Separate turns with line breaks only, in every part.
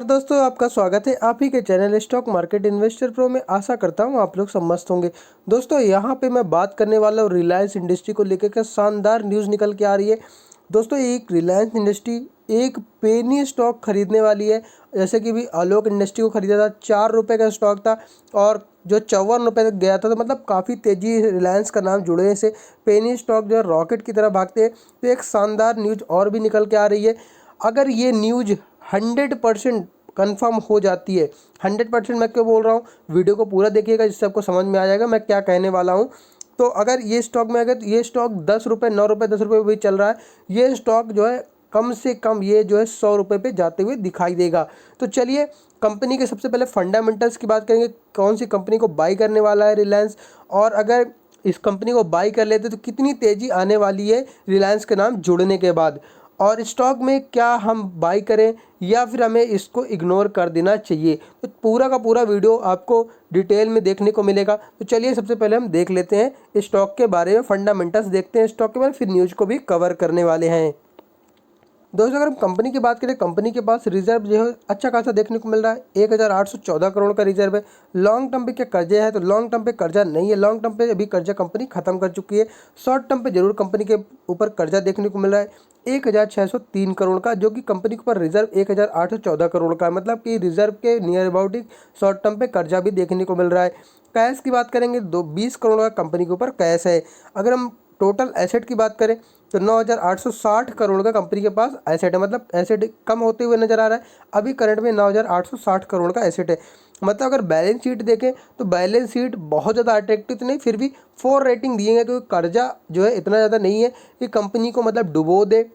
दोस्तों, आपका स्वागत है आप ही के channel stock market investor pro में। आशा करता हूं आप लोग सब मस्त होंगे। दोस्तों, यहां पे मैं बात करने वाला हूं रिलायंस इंडस्ट्री को लेकर के शानदार न्यूज़ निकल के आ रही है। दोस्तों, एक रिलायंस इंडस्ट्री एक पेनी स्टॉक खरीदने वाली है। जैसे कि भी आलोक इंडस्ट्री को खरीदा था, 4 रुपये का स्टॉक था और जो 54 रुपये तक गया था। तो मतलब काफ़ी तेज़ी रिलायंस का नाम जुड़े से पेनी स्टॉक जो है रॉकेट की तरह भागते हैं। तो एक शानदार न्यूज़ और भी निकल के आ रही है। अगर ये न्यूज़ 100% कन्फर्म हो जाती है, 100% मैं क्यों बोल रहा हूँ, वीडियो को पूरा देखिएगा जिससे आपको समझ में आ जाएगा मैं क्या कहने वाला हूँ। तो अगर ये स्टॉक में, अगर ये स्टॉक 10 रुपये, 9 रुपये, 10 रुपये भी चल रहा है, ये स्टॉक जो है कम से कम ये जो है 100 रुपये पे जाते हुए दिखाई देगा। तो चलिए कंपनी के सबसे पहले फंडामेंटल्स की बात करेंगे, कौन सी कंपनी को बाई करने वाला है रिलायंस, और अगर इस कंपनी को बाई कर लेते तो कितनी तेज़ी आने वाली है रिलायंस के नाम जुड़ने के बाद, और स्टॉक में क्या हम बाई करें या फिर हमें इसको इग्नोर कर देना चाहिए। तो पूरा का पूरा वीडियो आपको डिटेल में देखने को मिलेगा। तो चलिए सबसे पहले हम देख लेते हैं स्टॉक के बारे में, फंडामेंटल्स देखते हैं स्टॉक के बारे में, फिर न्यूज़ को भी कवर करने वाले हैं। दोस्तों, अगर हम कंपनी की बात करें, कंपनी के पास रिजर्व जो है अच्छा खासा देखने को मिल रहा है। 1814 करोड़ का रिजर्व है। लॉन्ग टर्म पे क्या कर्जे है, तो लॉन्ग टर्म पे कर्जा नहीं है। लॉन्ग टर्म पे अभी कर्जा कंपनी खत्म कर चुकी है। शॉर्ट टर्म पे जरूर कंपनी के ऊपर कर्जा देखने को मिल रहा है 1603 करोड़ का, जो कि कंपनी के ऊपर रिजर्व 1814 करोड़ का है। मतलब कि रिजर्व के near about he short term पे कर्जा भी देखने को मिल रहा है। कैश की बात करेंगे, 20 करोड़ का कंपनी के ऊपर कैश है। अगर हम टोटल एसेट की बात करें तो 9860 करोड़ का कंपनी के पास एसेट है। मतलब एसेट कम होते हुए नजर आ रहा है। अभी करंट में 9860 करोड़ का एसेट है। मतलब अगर बैलेंस शीट देखें तो बैलेंस शीट बहुत ज़्यादा अट्रैक्टिव तो नहीं, फिर भी 4 रेटिंग दिए गए, क्योंकि कर्जा जो है इतना ज़्यादा नहीं है कि कंपनी को मतलब डुबो दे।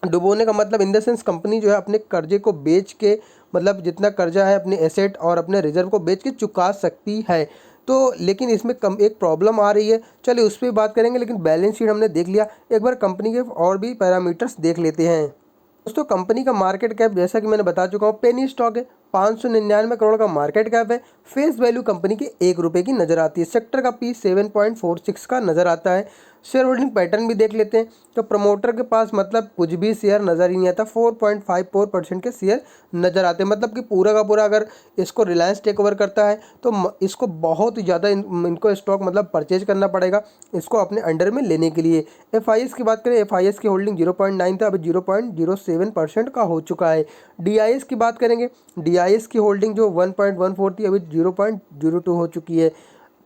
डुबोने का मतलब इन द सेंस कंपनी जो है अपने कर्जे को बेच के, मतलब जितना कर्जा है अपने एसेट और अपने रिजर्व को बेच के चुका सकती है। तो लेकिन इसमें कम एक प्रॉब्लम आ रही है, चलिए उस पर बात करेंगे। लेकिन बैलेंस शीट हमने देख लिया, एक बार कंपनी के और भी पैरामीटर्स देख लेते हैं। दोस्तों, कंपनी का मार्केट कैप जैसा कि मैंने बता चुका हूँ, पेनी स्टॉक है। 599 करोड़ का मार्केट कैप है। फेस वैल्यू कंपनी की 1 रुपये की नजर आती है। सेक्टर का पी 7.46 का नजर आता है। शेयर होल्डिंग पैटर्न भी देख लेते हैं। तो प्रमोटर के पास मतलब कुछ भी शेयर नज़र ही नहीं आता। 4.54% के शेयर नज़र आते हैं। मतलब कि पूरा का पूरा अगर इसको रिलायंस टेक ओवर करता है तो इसको बहुत ही ज़्यादा इनको स्टॉक मतलब परचेज करना पड़ेगा इसको अपने अंडर में लेने के लिए। FIS की बात करें, FIS की होल्डिंग 0.9 था, अभी 0.07% का हो चुका है। DIS की बात करेंगे, DIS की होल्डिंग जो 1.14 थी, अभी 0.02 हो चुकी है।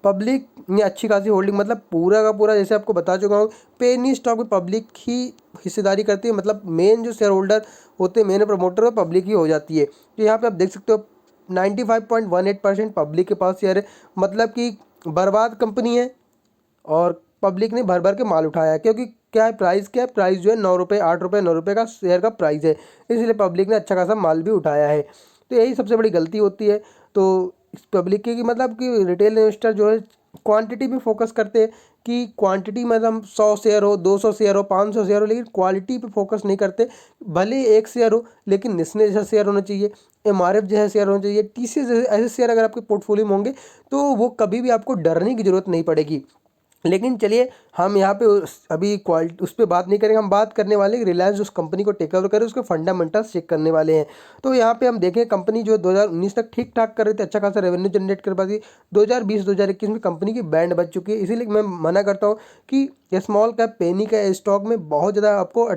पब्लिक ने अच्छी खासी होल्डिंग, मतलब पूरा का पूरा जैसे आपको बता चुका हूँ, पेनी स्टॉक में पब्लिक ही हिस्सेदारी करती है। मतलब मेन जो शेयर होल्डर होते हैं, मेन प्रमोटर, वो पब्लिक ही हो जाती है। तो यहाँ पे आप देख सकते हो 95.18% पब्लिक के पास शेयर है। मतलब कि बर्बाद कंपनी है और पब्लिक ने भर भर के माल उठाया है। क्योंकि क्या है प्राइस, क्या है प्राइस जो है 9 रुपये, 8 रुपये, 9 रुपये का शेयर का प्राइस है, इसलिए पब्लिक ने अच्छा खासा माल भी उठाया है। तो यही सबसे बड़ी गलती होती है। तो इस पब्लिक की मतलब कि रिटेल इन्वेस्टर जो है क्वांटिटी पे फोकस करते हैं कि क्वांटिटी में हम 100 शेयर हो, 200 शेयर हो, 500 शेयर हो, लेकिन क्वालिटी पे फोकस नहीं करते। भले एक शेयर हो, लेकिन नेस्ले जैसा शेयर होना चाहिए, MRF जैसा शेयर होना चाहिए, TCS जैसे ऐसे शेयर अगर आपके पोर्टफोलियो में होंगे तो वो कभी भी आपको डरने की जरूरत नहीं पड़ेगी। लेकिन चलिए हम यहाँ पे अभी क्वालिटी उस पर बात नहीं करेंगे। हम बात करने वाले रिलायंस उस कंपनी को टेक ओवर करे, उसके फंडामेंटल्स चेक करने वाले हैं। तो यहाँ पे हम देखें, कंपनी जो 2019 तक ठीक ठाक कर रही थी, अच्छा खासा रेवेन्यू जनरेट कर पाती। 2020-2021 में कंपनी की बैंड बच चुकी है। इसीलिए मैं मना करता हूँ कि स्मॉल कैप पेनी का स्टॉक में बहुत ज़्यादा आपको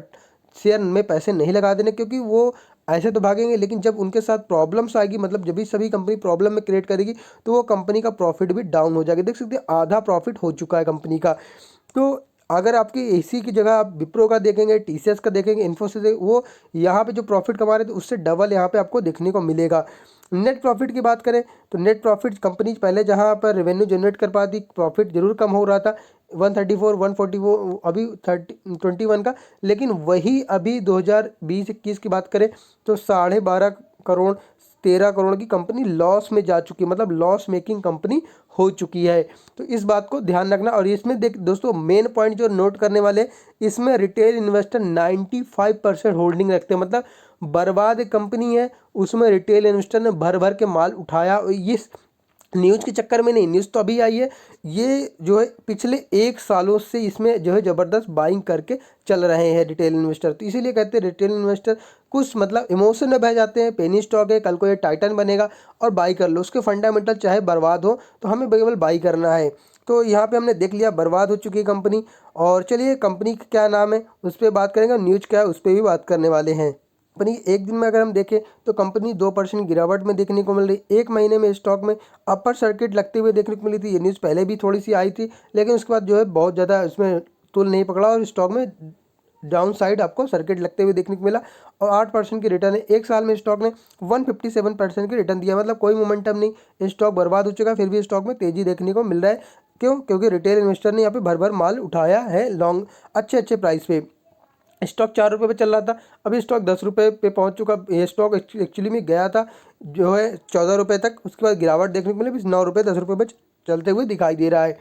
शेयर में पैसे नहीं लगा देने, क्योंकि वो ऐसे तो भागेंगे, लेकिन जब उनके साथ प्रॉब्लम्स आएगी, मतलब जब भी सभी कंपनी प्रॉब्लम में क्रिएट करेगी, तो वो कंपनी का प्रॉफिट भी डाउन हो जाएगा। देख सकते हैं आधा प्रॉफिट हो चुका है कंपनी का। तो अगर आपकी इसी की जगह आप विप्रो का देखेंगे, TCS का देखेंगे, इन्फोसिस, वो यहाँ पे जो प्रॉफिट कमा रहे थे उससे डबल यहाँ पे आपको देखने को मिलेगा। नेट प्रॉफिट की बात करें तो नेट प्रॉफिट कंपनी पहले जहाँ पर रेवेन्यू जनरेट कर पाती, प्रॉफिट जरूर कम हो रहा था, 134, 144, अभी 21 का, लेकिन वही अभी 2020-21 की बात करें तो 12.5 करोड़, 13 करोड़ की कंपनी लॉस में जा चुकी है। मतलब लॉस मेकिंग कंपनी हो चुकी है। तो इस बात को ध्यान रखना। और इसमें देख दोस्तों, मेन पॉइंट जो नोट करने वाले, इसमें रिटेल इन्वेस्टर 95% होल्डिंग रखते हैं। मतलब बर्बाद कंपनी है, उसमें रिटेल इन्वेस्टर ने भर भर के माल उठाया। इस न्यूज़ के चक्कर में नहीं, न्यूज़ तो अभी आई है, ये जो है पिछले 1 सालों से इसमें जो है ज़बरदस्त बाइंग करके चल रहे हैं रिटेल इन्वेस्टर। तो इसीलिए कहते हैं रिटेल इन्वेस्टर कुछ मतलब इमोशन में बह जाते हैं, पेनी स्टॉक है, कल को ये टाइटन बनेगा और बाई कर लो, उसके फंडामेंटल चाहे बर्बाद हो तो हमें केवल बाई करना है। तो यहाँ पे हमने देख लिया बर्बाद हो चुकी है कंपनी। और चलिए कंपनी का क्या नाम है उस पर बात करेंगे, न्यूज़ क्या है उस पर भी बात करने वाले हैं। कंपनी एक दिन में अगर हम देखें तो कंपनी 2% गिरावट में देखने को मिल रही। एक महीने में स्टॉक में अपर सर्किट लगते हुए देखने को मिली थी। ये न्यूज़ पहले भी थोड़ी सी आई थी, लेकिन उसके बाद जो है बहुत ज़्यादा उसमें तूल नहीं पकड़ा और स्टॉक में डाउन साइड आपको सर्किट लगते हुए देखने को मिला। और 8% की रिटर्न है। एक साल में स्टॉक ने 157% की रिटर्न दिया, मतलब कोई मोमेंटम नहीं, स्टॉक बर्बाद हो चुका, फिर भी स्टॉक में तेज़ी देखने को मिल रहा है। क्यों? क्योंकि रिटेल इन्वेस्टर ने यहाँ पे भर भर माल उठाया है लॉन्ग अच्छे प्राइस पे। स्टॉक 4 रुपये पे चल रहा था, अभी स्टॉक 10 रुपये पे पहुंच चुका। ये स्टॉक एक्चुअली में गया था जो है 14 रुपये तक, उसके बाद गिरावट देखने को मिली, अभी 9 रुपये 10 रुपये पे चलते हुए दिखाई दे रहा है।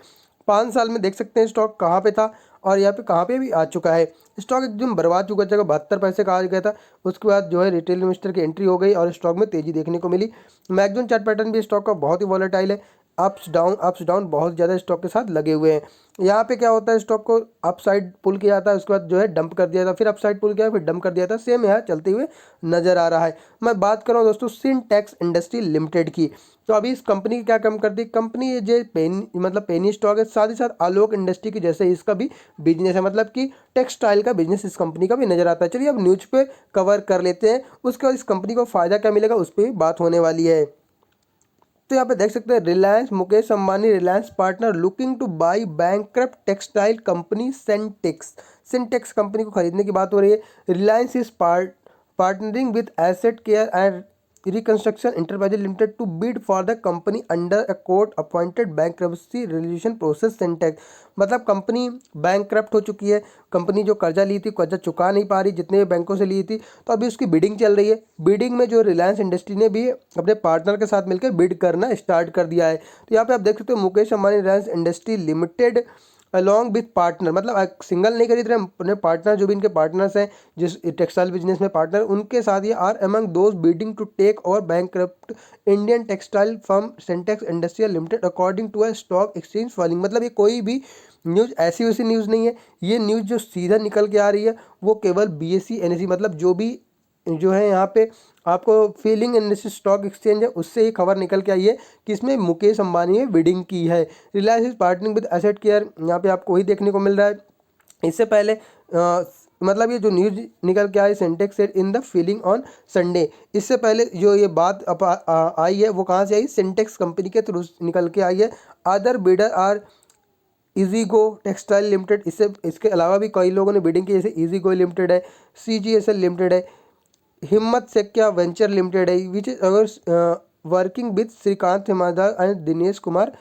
5 साल में देख सकते हैं स्टॉक कहाँ पे था और यहाँ पे कहाँ पे भी आ चुका है। स्टॉक एकदम बर्बाद चुका जगह 72 पैसे कहा गया था, उसके बाद जो है रिटेल इन्वेस्टर की एंट्री हो गई और स्टॉक में तेज़ी देखने को मिली। मैगजोन चार्ट पैटर्न भी स्टॉक का बहुत ही वॉलेटाइल है, अप्स डाउन बहुत ज़्यादा स्टॉक के साथ लगे हुए हैं। यहाँ पे क्या होता है, स्टॉक को अप साइड पुल किया जाता है, उसके बाद जो है डंप कर दिया था, फिर अप साइड पुल किया फिर डंप कर दिया था, सेम यहाँ चलते हुए नजर आ रहा है। मैं बात कर रहा हूँ दोस्तों सिंटेक्स इंडस्ट्री लिमिटेड की। तो अभी इस कंपनी की क्या कम करती है कंपनी, ये जो पेनी स्टॉक है, साथ ही साथ आलोक इंडस्ट्री की जैसे इसका भी बिजनेस है, मतलब कि टेक्सटाइल का बिजनेस इस कंपनी का भी नजर आता है। चलिए अब न्यूज पे कवर कर लेते हैं, उसके बाद इस कंपनी को फायदा क्या मिलेगा उस पर भी बात होने वाली है। तो यहाँ पे देख सकते हैं Reliance, Mukesh Ambani Reliance partner looking to buy bankrupt textile company Sintex. Sintex company को खरीदने की बात हो रही है। Reliance is partnering with asset care and reconstruction enterprises limited to bid for the company under a court appointed bankruptcy resolution process Sintex. मतलब कंपनी बैंकक्रप्ट हो चुकी है, कंपनी जो कर्जा ली थी कर्जा चुका नहीं पा रही जितने भी बैंकों से ली थी, तो अभी उसकी बिडिंग चल रही है। बिडिंग में जो रिलायंस इंडस्ट्री ने भी अपने पार्टनर के साथ मिलकर बिड करना स्टार्ट कर दिया है। तो यहाँ पे आप देख सकते हो Mukesh Ambani Reliance industry limited along with partner, मतलब सिंगल नहीं खरीद रहे, अपने पार्टनर जो भी इनके पार्टनर्स हैं जिस टेक्सटाइल बिजनेस में पार्टनर, उनके साथ ये are among those bidding to take over bankrupt Indian textile firm Sintex industrial limited according to a stock exchange filing. मतलब ये कोई भी न्यूज़ ऐसी वैसी न्यूज़ नहीं है, ये न्यूज़ जो सीधा निकल के आ रही है वो केवल BSE NSE, मतलब जो भी जो है यहाँ पे आपको फीलिंग इंडस्ट्री स्टॉक एक्सचेंज है उससे ही खबर निकल के आई है कि इसमें मुकेश अंबानी ने बिडिंग की है। Reliance is partnering with asset care, यहाँ पे आपको वही देखने को मिल रहा है। इससे पहले मतलब ये जो न्यूज निकल के आई Sintex said in the filing on Sunday, इससे पहले जो ये बात आई है वो कहाँ से आई, सिंटेक्स कंपनी के थ्रू निकल के आई है। Other bidder are Easygo textile limited, इससे इसके अलावा भी कई लोगों ने बिडिंग की, जैसे इजीगो लिमिटेड है, CGSL लिमिटेड है, हिम्मत सेक्या वेंचर लिमिटेड है विच इज अगर वर्किंग विद श्रीकांत हिमादार एंड दिनेश कुमार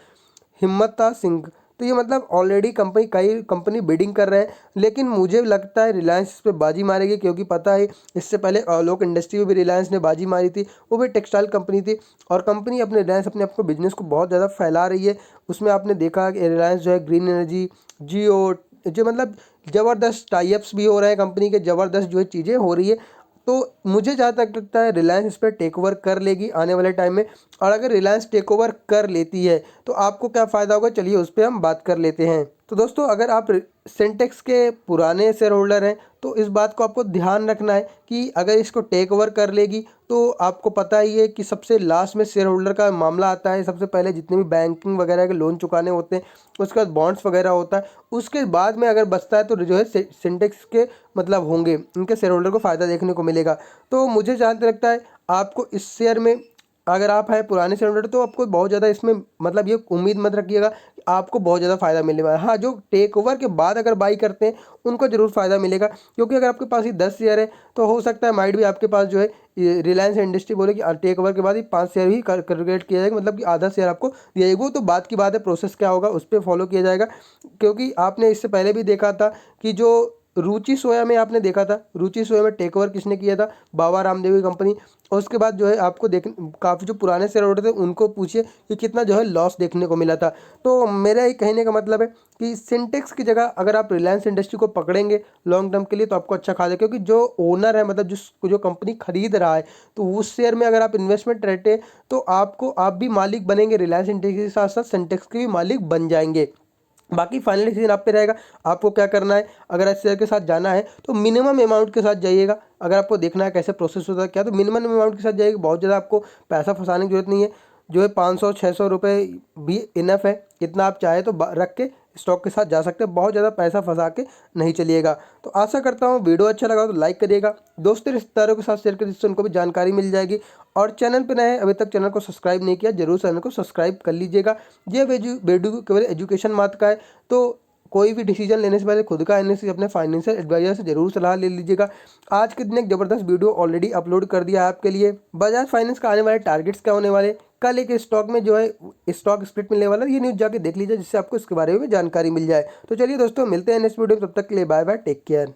हिम्मता सिंह। तो ये मतलब ऑलरेडी कई कंपनी बिडिंग कर रहे हैं, लेकिन मुझे लगता है रिलायंस इस पर बाजी मारेगी, क्योंकि पता है इससे पहले आलोक इंडस्ट्री में भी रिलायंस ने बाजी मारी थी, वो भी टेक्सटाइल कंपनी थी। और कंपनी अपने रिलायंस अपने आपको बिजनेस को बहुत ज़्यादा फैला रही है। उसमें आपने देखा कि रिलायंस जो है ग्रीन एनर्जी, जियो, जो मतलब ज़बरदस्त टाइप्स भी हो रहे हैं कंपनी के, ज़बरदस्त जो है चीज़ें हो रही है। तो मुझे जहाँ तक लगता है रिलायंस इस पर टेक ओवर कर लेगी आने वाले टाइम में। और अगर रिलायंस टेक ओवर कर लेती है तो आपको क्या फ़ायदा होगा, चलिए उस पर हम बात कर लेते हैं। तो दोस्तों अगर आप सेंटेक्स के पुराने शेयर होल्डर हैं तो इस बात को आपको ध्यान रखना है कि अगर इसको टेक ओवर कर लेगी तो आपको पता ही है कि सबसे लास्ट में शेयर होल्डर का मामला आता है। सबसे पहले जितने भी बैंकिंग वगैरह के लोन चुकाने होते हैं, उसके बाद बॉन्ड्स वगैरह होता है, उसके बाद में अगर बचता है तो जो है सिंटेक्स के मतलब होंगे इनके शेयर होल्डर को फ़ायदा देखने को मिलेगा। तो मुझे जहाँ तक लगता है आपको इस शेयर में, अगर आप हैं पुराने शेयर होल्डर तो आपको बहुत ज़्यादा इसमें मतलब ये उम्मीद मत रखिएगा कि आपको बहुत ज़्यादा फ़ायदा मिलने वाला है। हाँ, जो टेक ओवर के बाद अगर बाई करते हैं उनको ज़रूर फ़ायदा मिलेगा, क्योंकि अगर आपके पास ही 10 शेयर है तो हो सकता है माइट भी आपके पास जो है रिलायंस इंडस्ट्री बोले कि टेक ओवर के बाद ही 5 शेयर ही कैलकुलेट किया जाएगा, मतलब कि आधा शेयर आपको दिया जाएगा। वो तो बात की बात है, प्रोसेस क्या होगा उस पर फॉलो किया जाएगा। क्योंकि आपने इससे पहले भी देखा था कि जो रुचि सोया में आपने देखा था, रुचि सोया में टेक ओवर किसने किया था, बाबा रामदेव की कंपनी। और उसके बाद जो है आपको देख काफ़ी जो पुराने शेयर होल्डर थे उनको पूछिए कि कितना जो है लॉस देखने को मिला था। तो मेरा ये कहने का मतलब है कि सिंटेक्स की जगह अगर आप रिलायंस इंडस्ट्री को पकड़ेंगे लॉन्ग टर्म के लिए तो आपको अच्छा खासा, क्योंकि जो ओनर है मतलब जो कंपनी खरीद रहा है तो उस शेयर में अगर आप इन्वेस्टमेंट रहते हैं तो आप भी मालिक बनेंगे, रिलायंस इंडस्ट्री के साथ साथ सिंटेक्स के भी मालिक बन जाएंगे। बाकी फाइनल डिसीजन आप पे रहेगा, आपको क्या करना है। अगर एस शेयर के साथ जाना है तो मिनिमम अमाउंट के साथ जाइएगा। अगर आपको देखना है कैसे प्रोसेस होता है क्या, तो मिनिमम अमाउंट के साथ जाइएगा। बहुत ज़्यादा आपको पैसा फंसाने की जरूरत नहीं है, जो है 500-600 रुपये भी इनफ है। इतना आप चाहे तो रख के स्टॉक के साथ जा सकते हैं, बहुत ज़्यादा पैसा फंसा के नहीं चलिएगा। तो आशा करता हूँ वीडियो अच्छा लगा तो लाइक करिएगा, दोस्तों रिश्तेदारों के साथ शेयर करिए जिससे उनको भी जानकारी मिल जाएगी। और चैनल पर नए हैं अभी तक चैनल को सब्सक्राइब नहीं किया, जरूर चैनल को सब्सक्राइब कर लीजिएगा। ये वीडियो केवल एजुकेशन मात्र का है, तो कोई भी डिसीजन लेने से पहले खुद का एनालिसिस अपने फाइनेंशियल एडवाइजर से जरूर सलाह ले लीजिएगा। आज के दिन एक जबरदस्त वीडियो ऑलरेडी अपलोड कर दिया है आपके लिए। बजाज फाइनेंस का आने वाले टारगेट्स क्या होने वाले, कल एक स्टॉक में जो है स्टॉक स्प्लिट मिलने वाला है, ये न्यूज़ जाके देख लीजिए जिससे आपको इसके बारे में जानकारी मिल जाए। तो चलिए दोस्तों मिलते हैं नेक्स्ट वीडियो में, तब तक के लिए बाय बाय, टेक केयर।